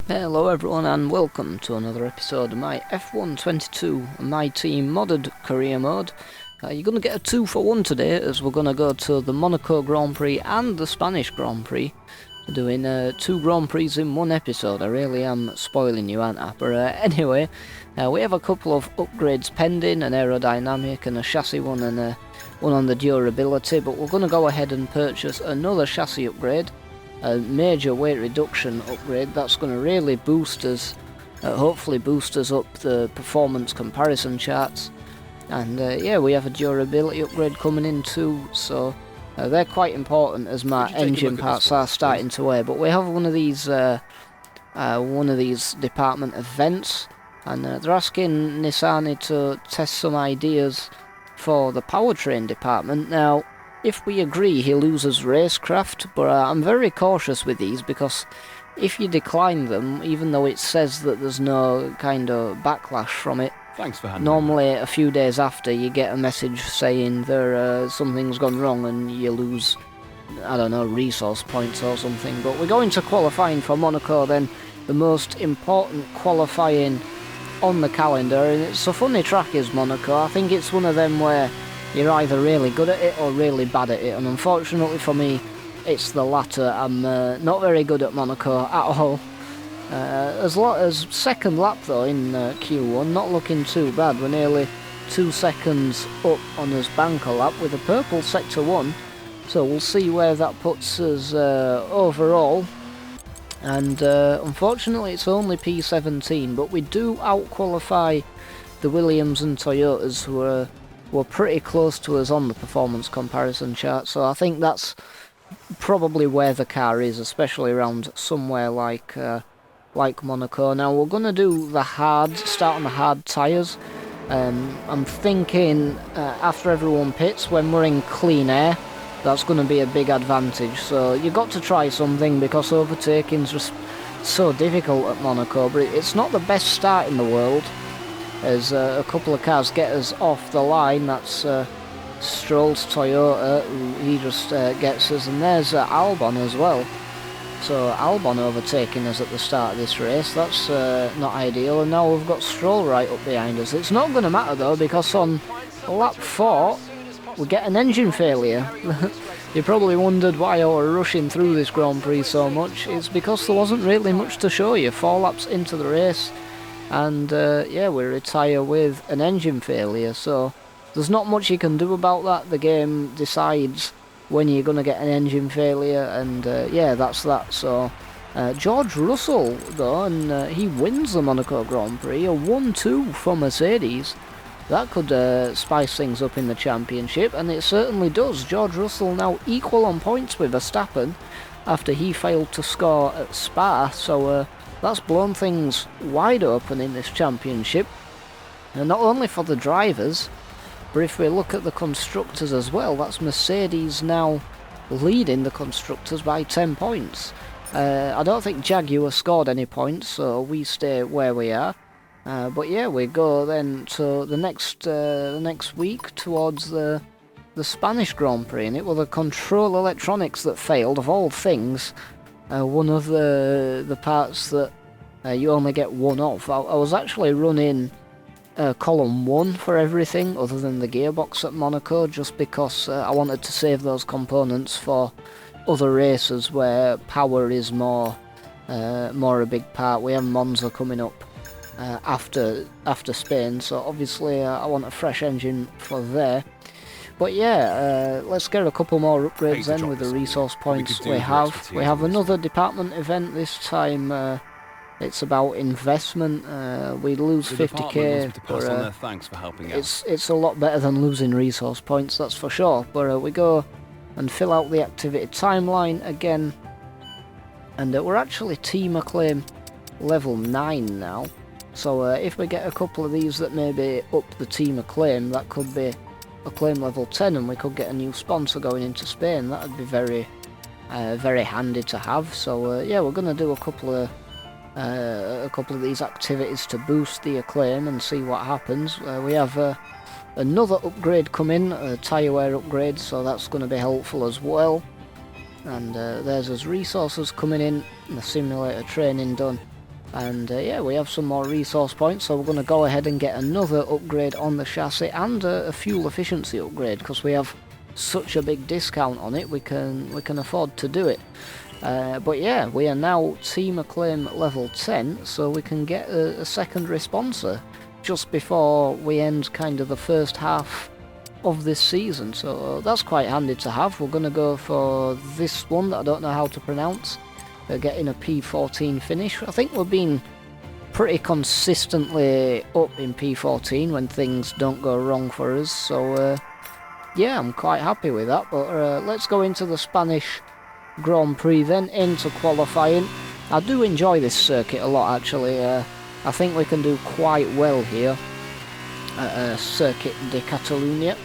Hello everyone and welcome to another episode of my F122 Myteam modded career mode. You're going to get a 2-for-1 today as we're going to go to the Monaco Grand Prix and the Spanish Grand Prix. We're doing 2 Grand Prix in one episode. I really am spoiling you, aren't I? But anyway, we have a couple of upgrades pending, an aerodynamic and a chassis one and one on the durability, but we're going to go ahead and purchase another chassis upgrade. A major weight reduction upgrade that's going to really boost us, hopefully boost us up the performance comparison charts. And yeah, we have a durability upgrade coming in too, so they're quite important as my engine parts are starting to wear. But we have one of these department events, and they're asking Nissani to test some ideas for the powertrain department. Now, if we agree, he loses racecraft, but I'm very cautious with these because if you decline them, even though it says that there's no kind of backlash from it, normally a few days after you get a message saying something's gone wrong and you lose, I don't know, resource points or something. But we're going to qualifying for Monaco then, the most important qualifying on the calendar, and it's a funny track is Monaco. I think it's one of them where you're either really good at it or really bad at it, and unfortunately for me, it's the latter. I'm not very good at Monaco at all. As second lap though in Q1, not looking too bad. We're nearly 2 seconds up on his banker lap with a purple sector 1, so we'll see where that puts us overall. And unfortunately it's only P17, but we do out-qualify the Williams and Toyotas who are pretty close to us on the performance comparison chart, so I think that's probably where the car is, especially around somewhere like Monaco. Now we're going to do start on the hard tyres. I'm thinking after everyone pits, when we're in clean air, that's going to be a big advantage, so you've got to try something because overtaking's just so difficult at Monaco, but it's not the best start in the world. As a couple of cars get us off the line. That's Stroll's Toyota, he just gets us, and there's Albon as well. So Albon overtaking us at the start of this race, that's not ideal, and now we've got Stroll right up behind us. It's not going to matter though, because on lap 4 we get an engine failure. You probably wondered why I was rushing through this Grand Prix so much. It's because there wasn't really much to show you. 4 laps into the race, and yeah, we retire with an engine failure, so there's not much you can do about that. The game decides when you're going to get an engine failure, and yeah, that's that. So George Russell though, and he wins the Monaco Grand Prix, a 1-2 for Mercedes. That could spice things up in the championship, and it certainly does. George Russell now equal on points with Verstappen after he failed to score at Spa, so that's blown things wide open in this championship, and not only for the drivers, but if we look at the constructors as well, that's Mercedes now leading the constructors by 10 points. I don't think Jaguar scored any points, so we stay where we are. But yeah, we go then to the next week towards the Spanish Grand Prix, and it was the control electronics that failed, of all things. One of the parts that you only get one of. I was actually running column 1 for everything other than the gearbox at Monaco, just because I wanted to save those components for other races where power is more a big part. We have Monza coming up after Spain, so obviously I want a fresh engine for there. But yeah, let's get a couple more upgrades then with the resource points we have. We have another department event this time. It's about investment. We lose 50k, but it's a lot better than losing resource points, that's for sure. But we go and fill out the activity timeline again, and we're actually team acclaim level 9 now. So if we get a couple of these that maybe up the team acclaim, that could be acclaim level 10, and we could get a new sponsor going into Spain. That would be very handy to have. So yeah, we're going to do a couple of these activities to boost the acclaim and see what happens. We have another upgrade coming, a tyre wear upgrade, so that's going to be helpful as well. And there's his resources coming in, and the simulator training done. And yeah, we have some more resource points, so we're going to go ahead and get another upgrade on the chassis and a fuel efficiency upgrade, because we have such a big discount on it. We can afford to do it. But yeah, we are now team acclaim level 10, so we can get a secondary sponsor just before we end kind of the first half of this season, so that's quite handy to have. We're going to go for this one that I don't know how to pronounce. We're getting a P14 finish. I think we've been pretty consistently up in P14 when things don't go wrong for us, so yeah, I'm quite happy with that. But let's go into the Spanish Grand Prix then, into qualifying. I do enjoy this circuit a lot, actually. I think we can do quite well here at Circuit de Catalunya,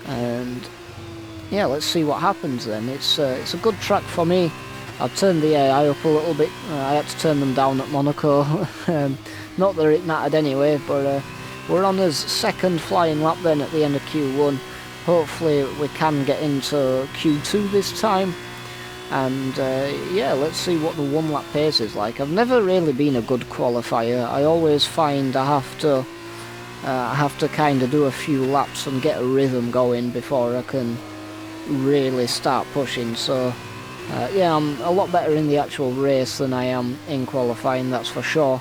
and yeah, let's see what happens then. It's a good track for me. I've turned the AI up a little bit. I had to turn them down at Monaco. Not that it mattered anyway, but we're on his second flying lap then at the end of Q1. Hopefully we can get into Q2 this time. And yeah, let's see what the one lap pace is like. I've never really been a good qualifier. I always find I have to kind of do a few laps and get a rhythm going before I can really start pushing. So yeah, I'm a lot better in the actual race than I am in qualifying, that's for sure.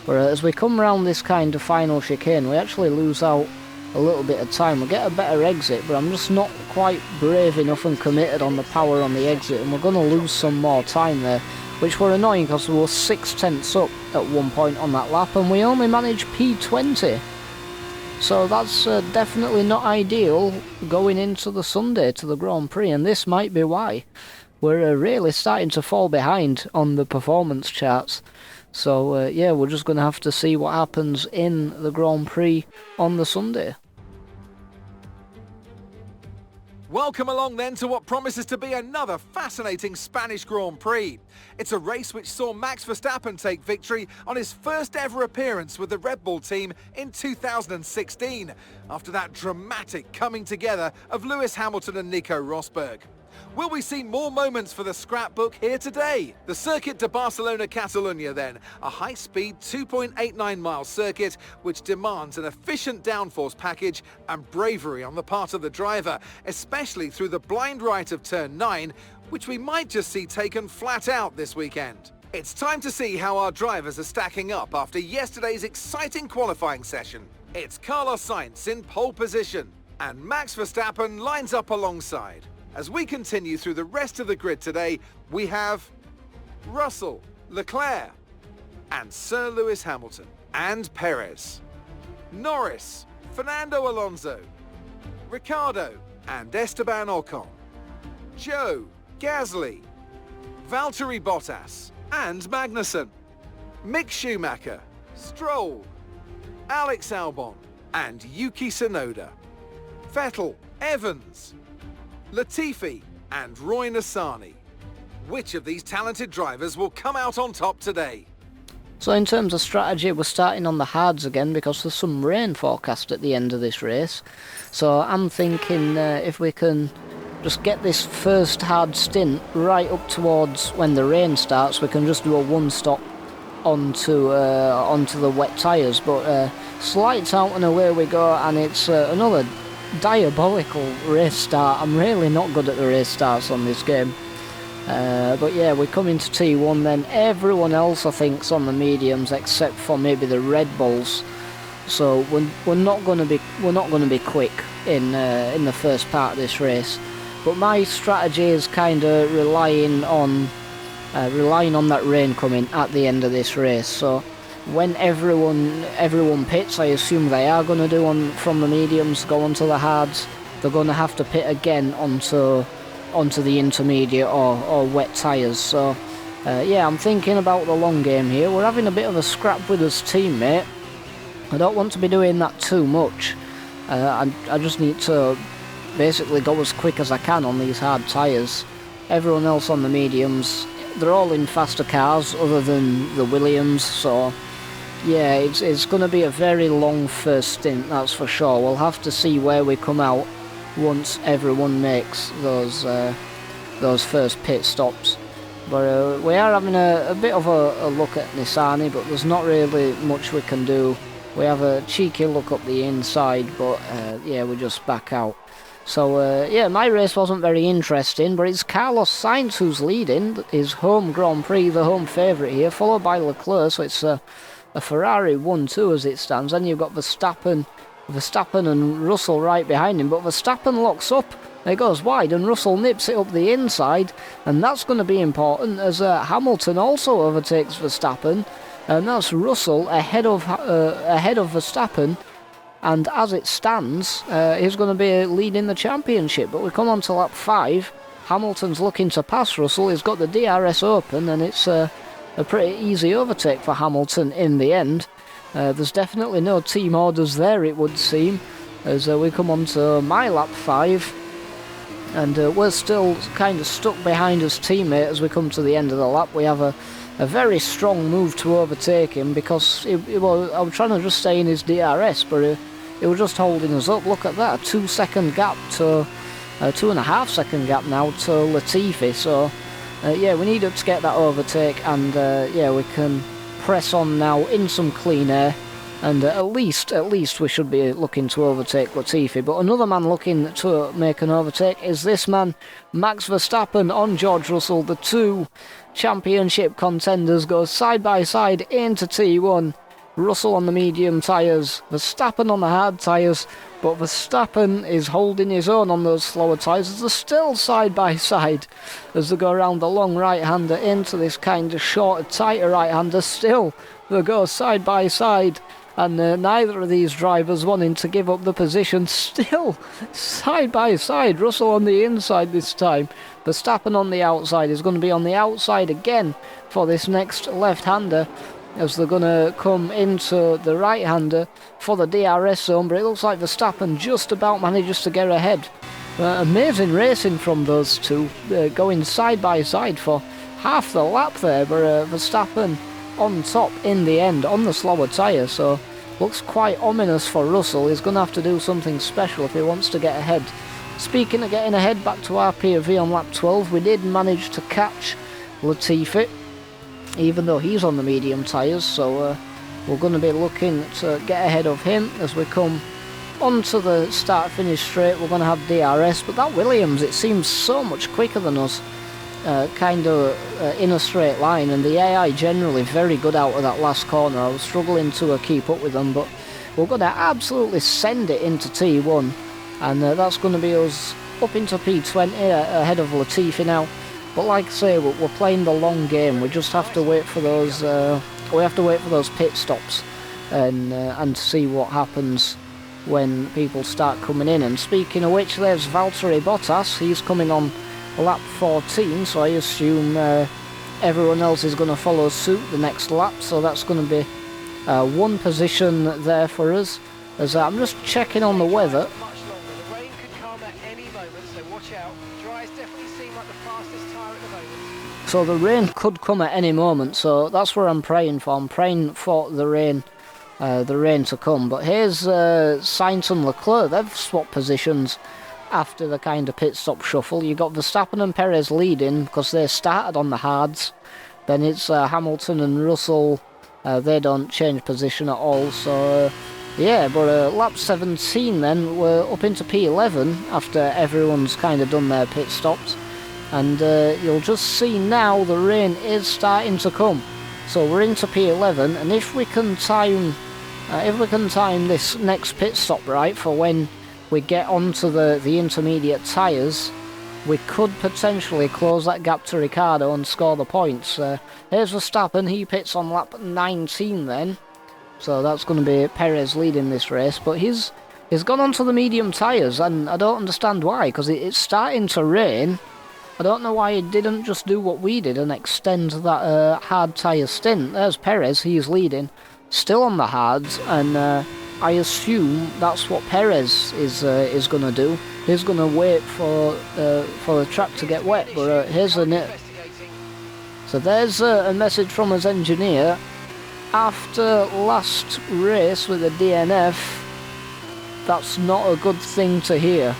But as we come around this kind of final chicane, we actually lose out a little bit of time. We get a better exit, but I'm just not quite brave enough and committed on the power on the exit, and we're going to lose some more time there, which were annoying because we were 6/10 up at one point on that lap, and we only managed P20. So that's definitely not ideal going into the Sunday to the Grand Prix, and this might be why. We're really starting to fall behind on the performance charts. So yeah, we're just going to have to see what happens in the Grand Prix on the Sunday. Welcome along then to what promises to be another fascinating Spanish Grand Prix. It's a race which saw Max Verstappen take victory on his first ever appearance with the Red Bull team in 2016, after that dramatic coming together of Lewis Hamilton and Nico Rosberg. Will we see more moments for the scrapbook here today? The Circuit de Barcelona Catalunya then, a high-speed 2.89-mile circuit which demands an efficient downforce package and bravery on the part of the driver, especially through the blind right of turn 9, which we might just see taken flat out this weekend. It's time to see how our drivers are stacking up after yesterday's exciting qualifying session. It's Carlos Sainz in pole position, and Max Verstappen lines up alongside. As we continue through the rest of the grid today, we have Russell, Leclerc, and Sir Lewis Hamilton, and Perez, Norris, Fernando Alonso, Ricciardo, and Esteban Ocon, Joe, Gasly, Valtteri Bottas, and Magnussen, Mick Schumacher, Stroll, Alex Albon, and Yuki Tsunoda, Vettel, Evans, Latifi, and Roy Nissany. Which of these talented drivers will come out on top today? So in terms of strategy, we're starting on the hards again because there's some rain forecast at the end of this race. So I'm thinking if we can just get this first hard stint right up towards when the rain starts, we can just do a one-stop onto the wet tyres. But slights out and away we go, and it's another diabolical race start. I'm really not good at the race starts on this game. But yeah, we come into T1 then. Everyone else I think's on the mediums except for maybe the Red Bulls. So we're not going to be quick in the first part of this race. But my strategy is kind of relying on that rain coming at the end of this race. So when everyone pits, I assume they are going to do from the mediums, go onto the hards. They're going to have to pit again onto the intermediate or wet tyres. So yeah, I'm thinking about the long game here. We're having a bit of a scrap with his teammate. I don't want to be doing that too much. I just need to basically go as quick as I can on these hard tyres. Everyone else on the mediums, they're all in faster cars other than the Williams, so yeah, it's going to be a very long first stint, that's for sure. We'll have to see where we come out once everyone makes those first pit stops. But we are having a bit of a look at Nissani, but there's not really much we can do. We have a cheeky look up the inside, but yeah, we just back out. So yeah, my race wasn't very interesting, but it's Carlos Sainz who's leading his home Grand Prix, the home favourite here, followed by Leclerc, so it's a Ferrari 1-2 as it stands. Then you've got Verstappen and Russell right behind him, but Verstappen locks up, it goes wide, and Russell nips it up the inside, and that's going to be important as Hamilton also overtakes Verstappen, and that's Russell ahead of Verstappen. And as it stands, he's going to be leading the championship. But we come on to lap 5. Hamilton's looking to pass Russell. He's got the DRS open, and it's a pretty easy overtake for Hamilton in the end. There's definitely no team orders there, it would seem, as we come on to my lap 5. And we're still kind of stuck behind his teammate as we come to the end of the lap. We have a very strong move to overtake him because I was trying to just stay in his DRS, but it was just holding us up. Look at that, a 2 second gap to 2.5 second gap now to Latifi. So yeah, we needed to get that overtake, and yeah, we can press on now in some clean air, and at least we should be looking to overtake Latifi. But another man looking to make an overtake is this man, Max Verstappen on George Russell. The two championship contenders go side by side into T1. Russell on the medium tyres, Verstappen on the hard tyres, but Verstappen is holding his own on those slower tyres. They're still side by side as they go around the long right-hander into this kind of shorter, tighter right-hander. Still, they go side by side, and neither of these drivers wanting to give up the position. Still side by side, Russell on the inside this time, Verstappen on the outside. Is going to be on the outside again for this next left-hander, as they're going to come into the right-hander for the DRS zone, but it looks like Verstappen just about manages to get ahead. Amazing racing from those two, going side by side for half the lap there, but Verstappen on top in the end on the slower tyre, so looks quite ominous for Russell. He's going to have to do something special if he wants to get ahead. Speaking of getting ahead, back to our POV on lap 12, we did manage to catch Latifi, even though he's on the medium tyres, so we're going to be looking to get ahead of him as we come onto the start-finish straight. We're going to have DRS, but that Williams, it seems so much quicker than us, kind of in a straight line, and the AI generally very good out of that last corner. I was struggling to keep up with them, but we're going to absolutely send it into T1, and that's going to be us up into P20 ahead of Latifi now. But like I say, we're playing the long game. We just have to wait for those. We have to wait for those pit stops, and see what happens when people start coming in. And speaking of which, there's Valtteri Bottas. He's coming on lap 14, so I assume everyone else is going to follow suit the next lap. So that's going to be one position there for us. As I'm just checking on the weather. So the rain could come at any moment, so that's what I'm praying for. I'm praying for the rain to come. But here's Sainz and Leclerc. They've swapped positions after the kind of pit stop shuffle. You got Verstappen and Perez leading because they started on the hards. Then it's Hamilton and Russell. They don't change position at all. So yeah, but lap 17 then, we're up into P11 after everyone's kind of done their pit stops. And you'll just see now the rain is starting to come. So we're into P11, and if we can time this next pit stop right for when we get onto the intermediate tyres, we could potentially close that gap to Ricciardo and score the points. Here's Verstappen, he pits on lap 19 then. So that's going to be Perez leading this race, but he's gone onto the medium tyres, and I don't understand why, because it's starting to rain. I don't know why he didn't just do what we did and extend that hard tyre stint. There's Perez, he's leading, still on the hards, and I assume that's what Perez is going to do. He's going to wait for the track to get wet. But here's so there's a message from his engineer. After last race with the DNF, that's not a good thing to hear.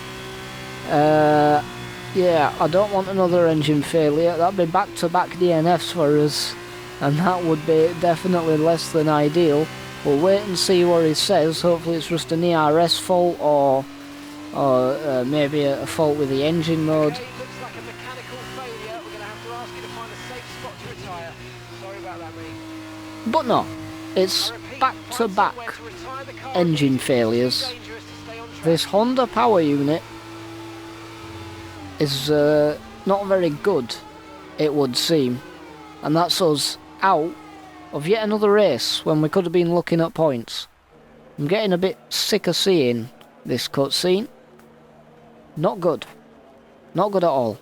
yeah, I don't want another engine failure. That'd be back-to-back DNFs for us, and that would be definitely less than ideal. We'll wait and see what he says. Hopefully it's just an ERS fault, or maybe a fault with the engine mode. Okay, looks like a mechanical failure. We're going to have to ask you to find a safe spot to retire. Sorry about that, mate. But no, it's back-to-back engine failures. This Honda power unit is not very good, it would seem, and that's us out of yet another race when we could have been looking at points. I'm getting a bit sick of seeing this cutscene. Not good. Not good at all.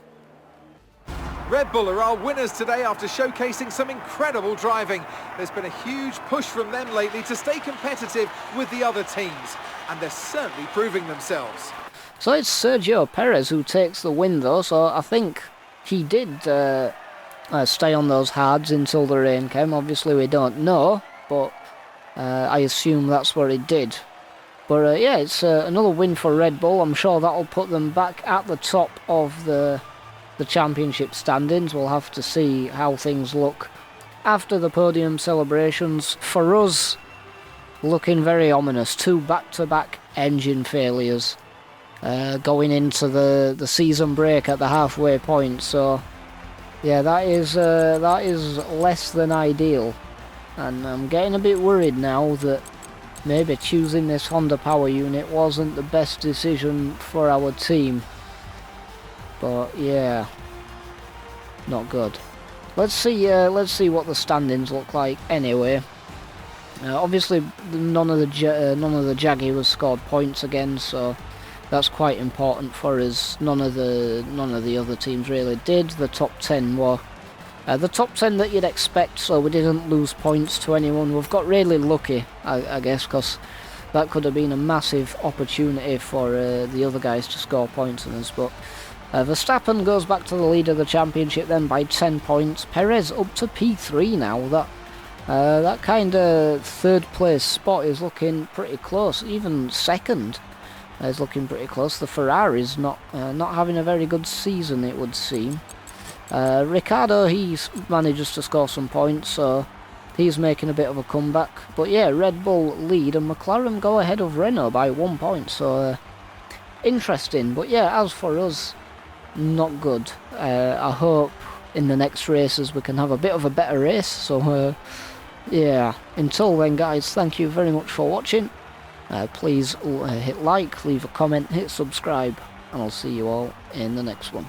Red Bull are our winners today after showcasing some incredible driving. There's been a huge push from them lately to stay competitive with the other teams, and they're certainly proving themselves. So it's Sergio Perez who takes the win though, so I think he did stay on those hards until the rain came. Obviously we don't know, but I assume that's what he did. But yeah, it's another win for Red Bull. I'm sure that'll put them back at the top of the championship standings. We'll have to see how things look after the podium celebrations. For us, looking very ominous. 2 back-to-back engine failures going into the season break at the halfway point. So yeah, that is less than ideal, and I'm getting a bit worried now that maybe choosing this Honda power unit wasn't the best decision for our team. But yeah, not good. Let's see what the standings look like anyway. Obviously none of the Jaguars scored points again, so that's quite important for us. None of the other teams really did. The top 10 were the top 10 that you'd expect, so we didn't lose points to anyone. We've got really lucky, I guess, because that could have been a massive opportunity for the other guys to score points on us. But Verstappen goes back to the lead of the championship then by 10 points. Perez up to P3 now. That kind of third place spot is looking pretty close. Even second is looking pretty close. The Ferrari's not having a very good season, it would seem. Ricciardo, he manages to score some points, so he's making a bit of a comeback. But yeah, Red Bull lead and McLaren go ahead of Renault by 1 point, so interesting. But yeah, as for us, not good. I hope in the next races we can have a bit of a better race. So yeah, until then guys, thank you very much for watching. Please hit like, leave a comment, hit subscribe, and I'll see you all in the next one.